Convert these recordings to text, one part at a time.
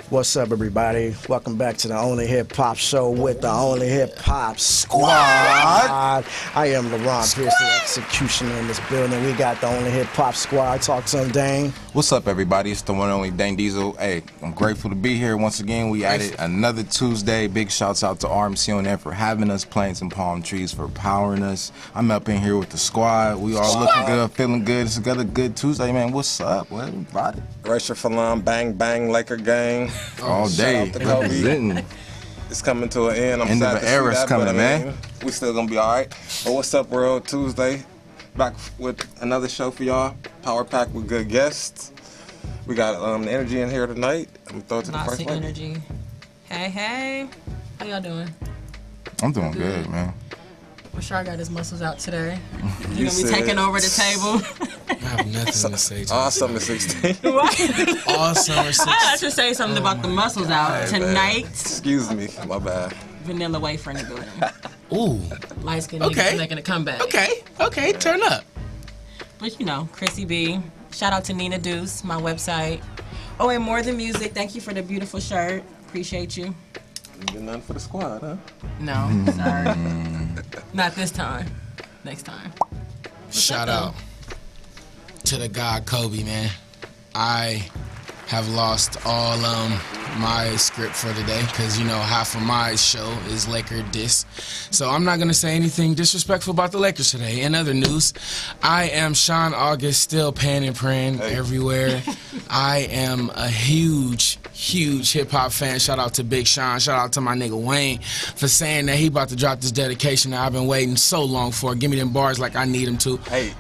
What's up, everybody? Welcome back to the Only Hip Hop Show with the Only Hip Hop Squad. I am Laron Pierce, the executioner in this building. We got the Only Hip Hop Squad. Talk to him, Dhane. What's up, everybody? It's the one and only Dhane Diesil. Hey, I'm grateful to be here once again. We added another Tuesday. Big shouts out to RMC on there for having us, Plains and Palm Trees for powering us. I'm up in here with the squad. We all looking good, feeling good. It's another good Tuesday, man. What's up? What everybody? Raysher Fallon, bang bang Laker gang. All day. It's coming to an end. I'm End sad of to an era see is that, coming, but man. We still gonna be all right. But what's up, world? Tuesday, back with another show for y'all. Power pack with good guests. We got the energy in here tonight. I'm gonna throw it to the first lady. Energy. Hey, how y'all doing? I'm doing good, man. Rashard got his muscles out today. You You're gonna be taking over the table. I have nothing to say to All summer 16. All summer 16. I should say something about the muscles out tonight. Excuse me, my bad. Vanilla wafer in the building. Ooh. Light skin Okay. niggas making a comeback. Okay, turn up. But you know, Khrissy B. Shout out to Nina Deuce, my website. Oh, and More Than Music. Thank you for the beautiful shirt. Appreciate you. You get nothing for the squad, huh? No, sorry. Not this time. Next time. Shout out to the god Kobe, man. I have lost all my script for today because, you know, half of my show is Laker diss. So I'm not going to say anything disrespectful about the Lakers today. In other news, I am Sean Auguste, still panning and praying everywhere. I am a huge hip-hop fan. Shout out to Big Sean. Shout out to my nigga Wayne for saying that he about to drop this dedication that I've been waiting so long for. Give me them bars like I need them to. Hey.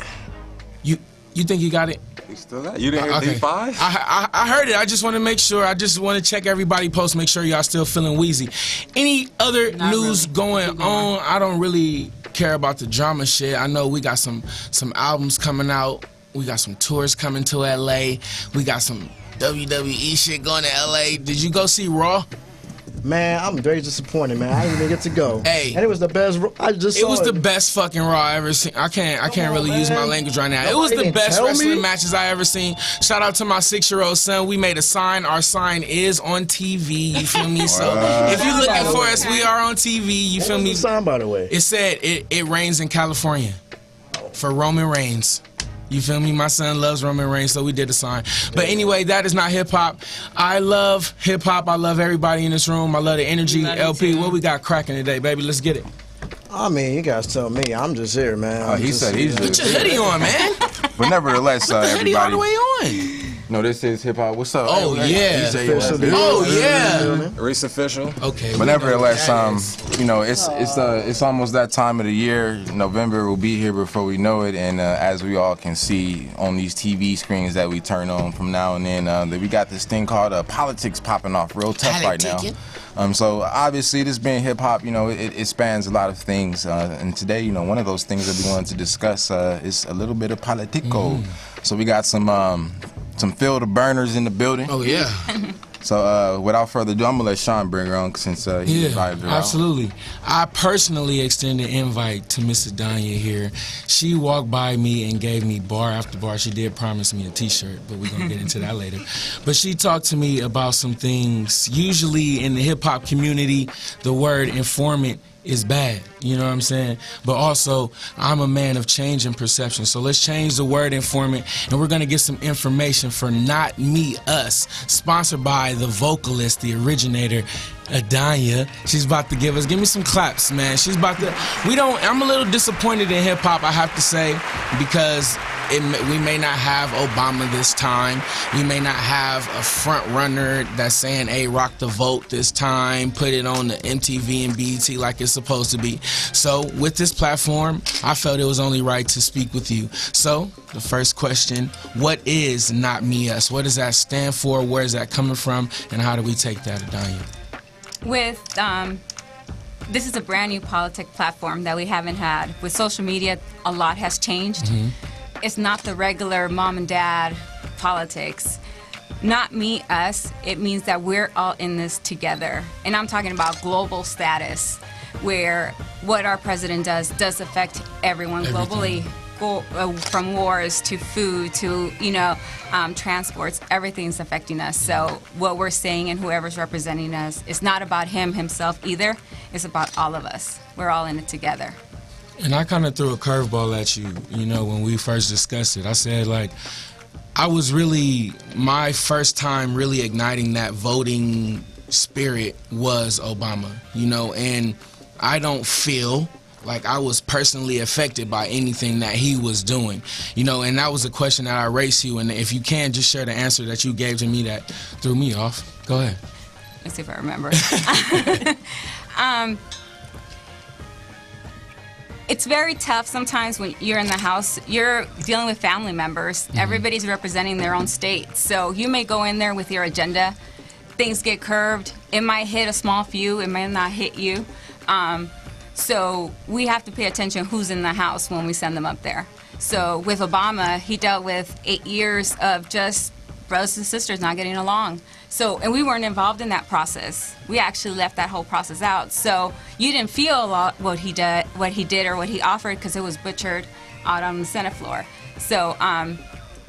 You think you got it? You still got it? You didn't hear Okay. D5? I heard it. I just want to make sure. I just want to check everybody post, make sure y'all still feeling wheezy. Any other Not news really. going on? I don't really care about the drama shit. I know we got some albums coming out. We got some tours coming to LA. We got some WWE shit going to LA. Did you go see Raw? Man, I'm very disappointed, man. I didn't even get to go. Hey. And it was the best. I just saw It was the best fucking Raw I ever seen. I can't really use my language right now. It was the Nobody best tell wrestling me? matches I ever seen. Shout out to my 6-year-old son. We made a sign. Our sign is on TV. You feel me? So if you're looking for us, we are on TV. You feel What was me? the sign, by the way? It said it rains in California for Roman Reigns. You feel me? My son loves Roman Reigns, so we did a sign. But anyway, that is not hip-hop. I love hip-hop. I love everybody in this room. I love the energy. Love you LP, too. what we got cracking today, baby? Let's get it. I mean, you guys tell me. I'm just here, man. He said he's Put your hoodie on, man. But nevertheless, Put the hoodie all the way everybody. on. No, this is hip hop. What's up? Oh, yeah. Official. Oh, yeah. Reese official. Okay. But nevertheless, you know, it's almost that time of the year. November will be here before we know it, and as we all can see on these TV screens that we turn on from now and then, that we got this thing called politics popping off real tough right now. So obviously, this being hip hop, you know, it spans a lot of things, and today, you know, one of those things that we wanted to discuss is a little bit of politico. So we got some Phil the Burners in the building. Oh, yeah. So without further ado, I'm gonna let Sean bring her on since he invited her out. Absolutely. I personally extended an invite to Miss Idania here. She walked by me and gave me bar after bar. She did promise me a t-shirt, but we're gonna get into that later. But she talked to me about some things. Usually in the hip-hop community, the word informant is bad, you know what I'm saying? But also, I'm a man of change and perception. So let's change the word informant, and we're gonna get some information for Not Me, Us, sponsored by the vocalist, the originator, Idania. She's about to give me some claps, man. She's about to, I'm a little disappointed in hip hop, I have to say, because we may not have Obama this time. We may not have a front runner that's saying, hey, rock the vote this time, put it on the MTV and BET like it's supposed to be. So with this platform, I felt it was only right to speak with you. So the first question, what is Not Me, Us? What does that stand for? Where is that coming from? And how do we take that, Idania? This is a brand new politic platform that we haven't had. With social media, a lot has changed. It's not the regular mom and dad politics. Not me, us, it means that we're all in this together. And I'm talking about global status, where what our president does affect everyone globally. from wars to food to transports, everything's affecting us. So what we're saying and whoever's representing us, it's not about himself either. It's about all of us. We're all in it together. And I kind of threw a curveball at you, when we first discussed it. I said, I was really, my first time really igniting that voting spirit was Obama, and I don't feel like I was personally affected by anything that he was doing, and that was a question that I raised to you, and if you can, just share the answer that you gave to me that threw me off. Go ahead. Let's see if I remember. It's very tough sometimes when you're in the House. You're dealing with family members. Mm-hmm. Everybody's representing their own state. So you may go in there with your agenda. Things get curved. It might hit a small few. It might not hit you. So we have to pay attention who's in the House when we send them up there. So with Obama, he dealt with 8 years of just brothers and sisters not getting along. So, and we weren't involved in that process. We actually left that whole process out. So you didn't feel a lot what he did, or what he offered, because it was butchered out on the Senate floor. So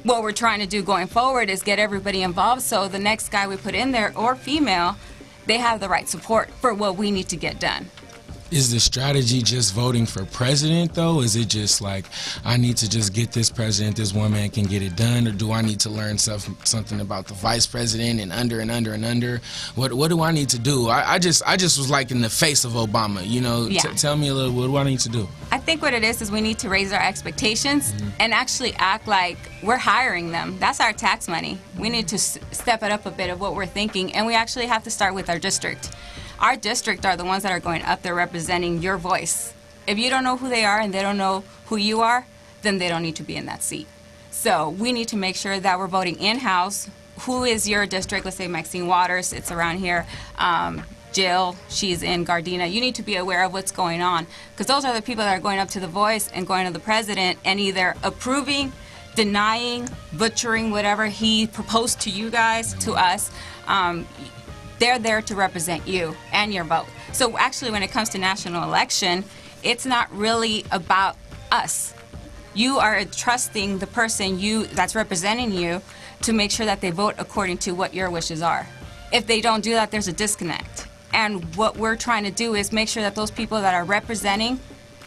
what we're trying to do going forward is get everybody involved, so the next guy we put in there, or female, they have the right support for what we need to get done. Is the strategy just voting for president, though? Is it just like, I need to just get this president, this one man can get it done, or do I need to learn something about the vice president and under and under and under? What do I need to do? I just was like in the face of Obama, Yeah. Tell me a little, what do I need to do? I think what it is we need to raise our expectations and actually act like we're hiring them. That's our tax money. We need to step it up a bit of what we're thinking, and we actually have to start with our district. Our district are the ones that are going up there representing your voice. If you don't know who they are and they don't know who you are, then they don't need to be in that seat. So we need to make sure that we're voting in-house. Who is your district? Let's say Maxine Waters, it's around here. Jill, she's in Gardena. You need to be aware of what's going on, because those are the people that are going up to the voice and going to the president and either approving, denying, butchering whatever he proposed to you guys, to us. They're there to represent you and your vote. So actually, when it comes to national election, it's not really about us. You are trusting the person that's representing you to make sure that they vote according to what your wishes are. If they don't do that, there's a disconnect. And what we're trying to do is make sure that those people that are representing,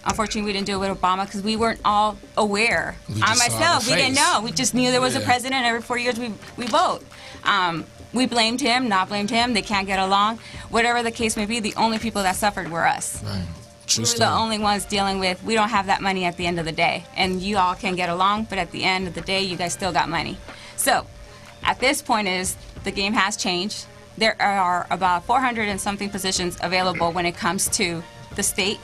unfortunately, we didn't do it with Obama because we weren't all aware. I myself, we didn't know. We just knew there was a president. Every 4 years we vote. We blamed him, not blamed him. They can't get along. Whatever the case may be, the only people that suffered were us. Right. True We're story. the only ones dealing with, we don't have that money at the end of the day. And you all can get along, but at the end of the day, you guys still got money. So at this point the game has changed. There are about 400 and something positions available when it comes to the state.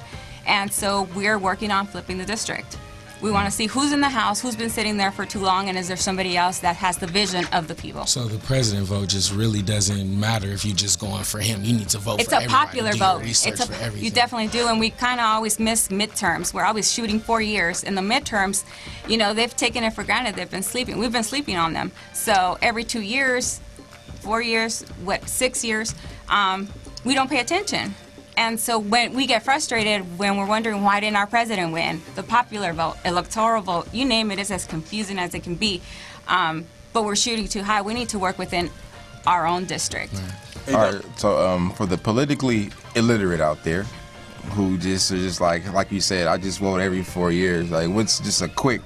And so we're working on flipping the district. We want to see who's in the House, who's been sitting there for too long, and is there somebody else that has the vision of the people. So the president vote just really doesn't matter if you're just going for him. You need to vote it's for everybody. It's a popular vote. For everything. You definitely do, and we kind of always miss midterms. We're always shooting 4 years. In the midterms, they've taken it for granted. They've been sleeping. We've been sleeping on them. So every 2 years, 4 years, 6 years, we don't pay attention. And so when we get frustrated, when we're wondering why didn't our president win, the popular vote, electoral vote, you name it, it's as confusing as it can be. But we're shooting too high. We need to work within our own district. All right, so for the politically illiterate out there, who just are just like you said, I just vote every 4 years. Like, what's just a quick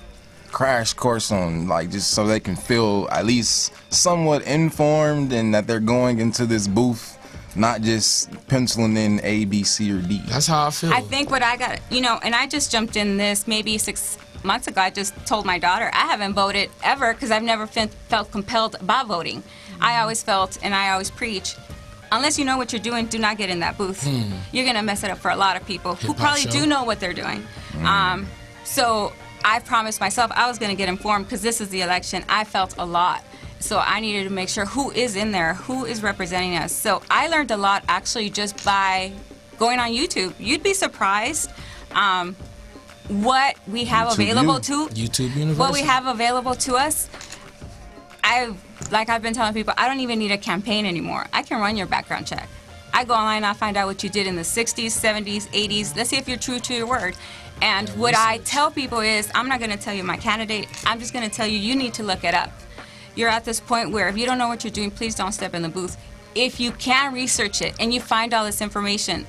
crash course on, just so they can feel at least somewhat informed and that they're going into this booth not just penciling in A, B, C, or D. That's how I feel. I think what I got, and I just jumped in this maybe 6 months ago. I just told my daughter I haven't voted ever because I've never felt compelled about voting. I always felt, and I always preach, unless you know what you're doing, do not get in that booth. You're going to mess it up for a lot of people who probably do know what they're doing. So I promised myself I was going to get informed because this is the election. I felt a lot. So I needed to make sure who is in there, who is representing us. So I learned a lot actually just by going on YouTube. You'd be surprised what we have available to YouTube University. What we have available to us. I've been telling people, I don't even need a campaign anymore. I can run your background check. I go online, I find out what you did in the 60s, 70s, 80s. Let's see if you're true to your word. And what I tell people is, I'm not going to tell you my candidate. I'm just going to tell you, you need to look it up. You're at this point where if you don't know what you're doing, please don't step in the booth. If you can research it and you find all this information,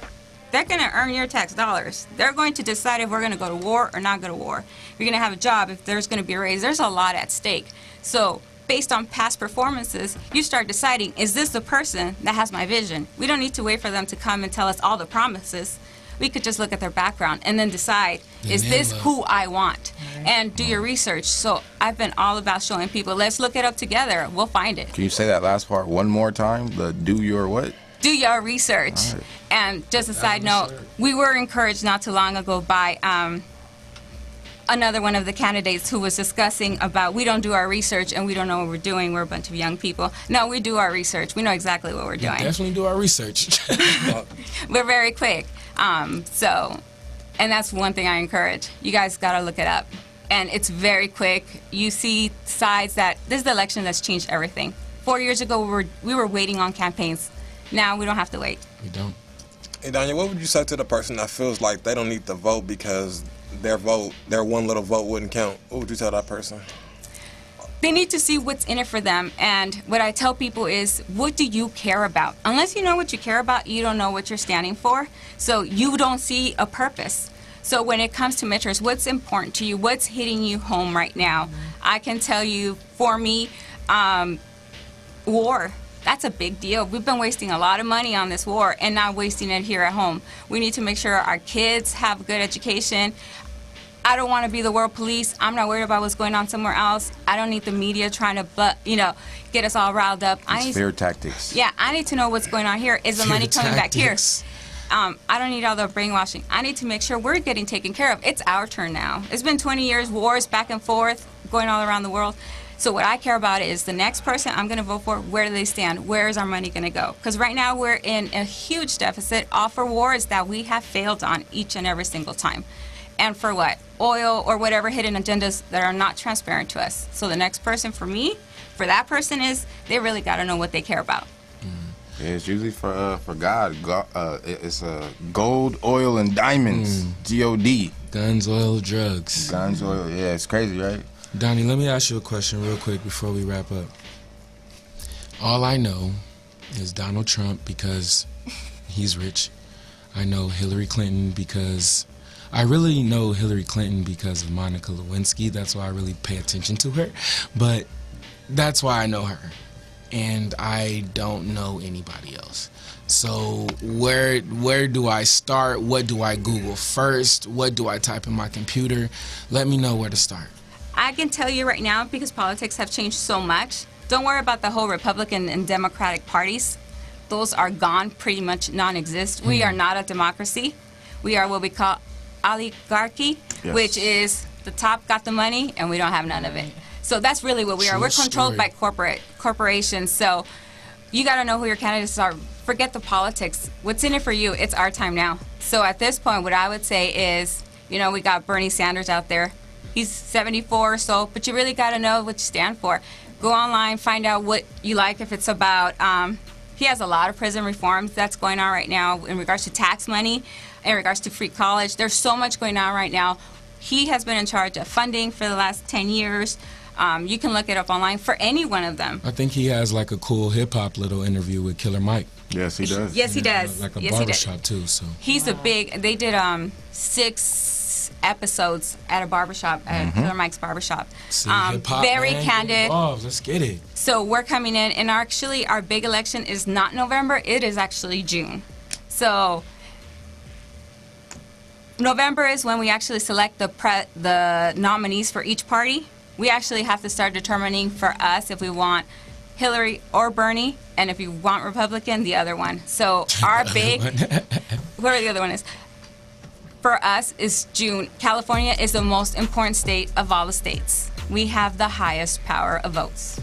they're going to earn your tax dollars. They're going to decide if we're going to go to war or not go to war. You're going to have a job, if there's going to be a raise. There's a lot at stake. So based on past performances, you start deciding, is this the person that has my vision? We don't need to wait for them to come and tell us all the promises. We could just look at their background and then decide, is this who I want? And do your research. So I've been all about showing people, let's look it up together. We'll find it. Can you say that last part one more time? The do your what? Do your research. Right. And just a side note, we were encouraged not too long ago by another one of the candidates who was discussing about we don't do our research and we don't know what we're doing. We're a bunch of young people. No, we do our research. We know exactly what we're doing. Definitely do our research. We're very quick. And that's one thing I encourage. You guys got to look it up. And it's very quick. You see sides that this is the election that's changed everything. 4 years ago, we were waiting on campaigns. Now we don't have to wait. We don't. Hey, Danya, what would you say to the person that feels like they don't need to vote because their one little vote wouldn't count? What would you tell that person? They need to see what's in it for them. And what I tell people is, what do you care about? Unless you know what you care about, you don't know what you're standing for. So you don't see a purpose. So when it comes to midterms, what's important to you? What's hitting you home right now? I can tell you, for me, war. That's a big deal. We've been wasting a lot of money on this war and not wasting it here at home. We need to make sure our kids have a good education. I don't want to be the world police. I'm not worried about what's going on somewhere else. I don't need the media trying to, get us all riled up. It's fear tactics. Yeah, I need to know what's going on here. Is the money coming back here? I don't need all the brainwashing. I need to make sure we're getting taken care of. It's our turn now. It's been 20 years, wars back and forth, going all around the world. So what I care about is the next person I'm going to vote for, where do they stand? Where is our money going to go? Because right now we're in a huge deficit, all for wars that we have failed on each and every single time. And for what? Oil or whatever hidden agendas that are not transparent to us. So the next person for me, for that person is, they really got to know what they care about. Yeah, it's usually for God. It's gold, oil, and diamonds. G-O-D. Guns, oil, drugs. Guns, oil. Yeah, it's crazy, right? Donnie, let me ask you a question real quick before we wrap up. All I know is Donald Trump because he's rich. I know Hillary Clinton because I really know Hillary Clinton because of Monica Lewinsky. That's why I really pay attention to her. But that's why I know her. And I don't know anybody else. So where do I start? What do I Google first? What do I type in my computer? Let me know where to start. I can tell you right now, because politics have changed so much, don't worry about the whole Republican and Democratic parties. Those are gone, pretty much non-exist. We are not a democracy. We are what we call oligarchy, which is the top got the money and we don't have none of it. So that's really what we are. We're controlled by corporations. So you got to know who your candidates are. Forget the politics. What's in it for you? It's our time now. So at this point, what I would say is, we got Bernie Sanders out there. He's 74 or so, but you really got to know what you stand for. Go online, find out what you like. If it's about, he has a lot of prison reforms that's going on right now in regards to tax money, in regards to free college. There's so much going on right now. He has been in charge of funding for the last 10 years. You can look it up online for any one of them. I think he has like a cool hip-hop little interview with Killer Mike. Yes, he does. Yes, he does. Like a barbershop too, so. He's they did 6 episodes at a barbershop, at Killer Mike's barbershop. See, hip-hop, very man, candid. Let's get it. So we're coming in, and actually our big election is not November, it is actually June. So November is when we actually select the nominees for each party. We actually have to start determining for us if we want Hillary or Bernie, and if you want Republican, the other one. So our big, whatever the other one is, for us is June. California is the most important state of all the states. We have the highest power of votes.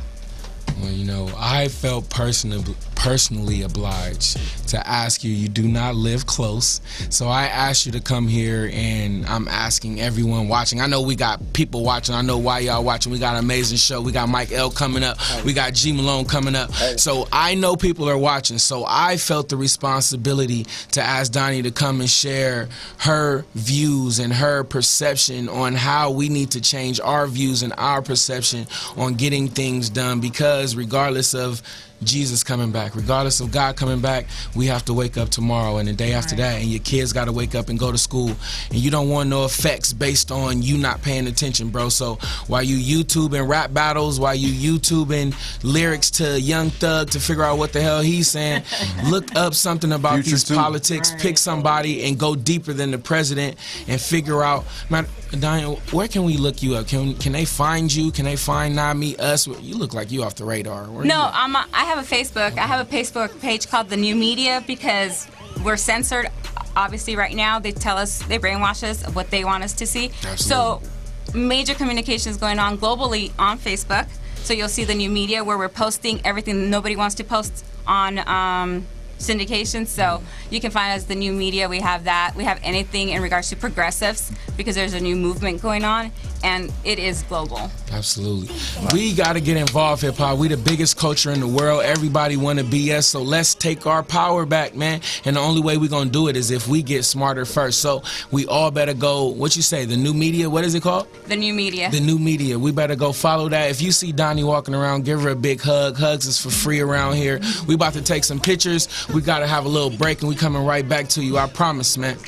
Well, I felt personally personally obliged to ask you. You do not live close, so I asked you to come here, and I'm asking everyone watching. I know we got people watching. I know why y'all watching. We got an amazing show. We got Mike L coming up. We got G Malone coming up. So I know people are watching. So I felt the responsibility to ask Donnie to come and share her views and her perception on how we need to change our views and our perception on getting things done, because regardless of Jesus coming back, regardless of God coming back, we have to wake up tomorrow and the day after that, and your kids got to wake up and go to school, and you don't want no effects based on you not paying attention, bro. So while you YouTubing rap battles, while you YouTubing lyrics to Young Thug to figure out what the hell he's saying, look up something about Future these too. Politics, pick somebody and go deeper than the president and figure out, man, Diane, where can we look you up? Can they find you? Can they find Not Me, Us? You look like you off the radar. Where No, you at? I have a Facebook. I have a Facebook page called The New Media, because we're censored. Obviously, right now they tell us, they brainwash us of what they want us to see. Absolutely. So major communications going on globally on Facebook. So you'll see The New Media, where we're posting everything that nobody wants to post on syndication. So you can find us The New Media. We have that. We have anything in regards to progressives, because there's a new movement going on, and it is global. Absolutely. We got to get involved, hip hop. We the biggest culture in the world. Everybody want to be us, so let's take our power back, man. And the only way we're going to do it is if we get smarter first. So we all better go, what you say, The New Media, what is it called? The New Media. The New Media. We better go follow that. If you see Donnie walking around, give her a big hug. Hugs is for free around here. We about to take some pictures. We got to have a little break, and we coming right back to you. I promise, man.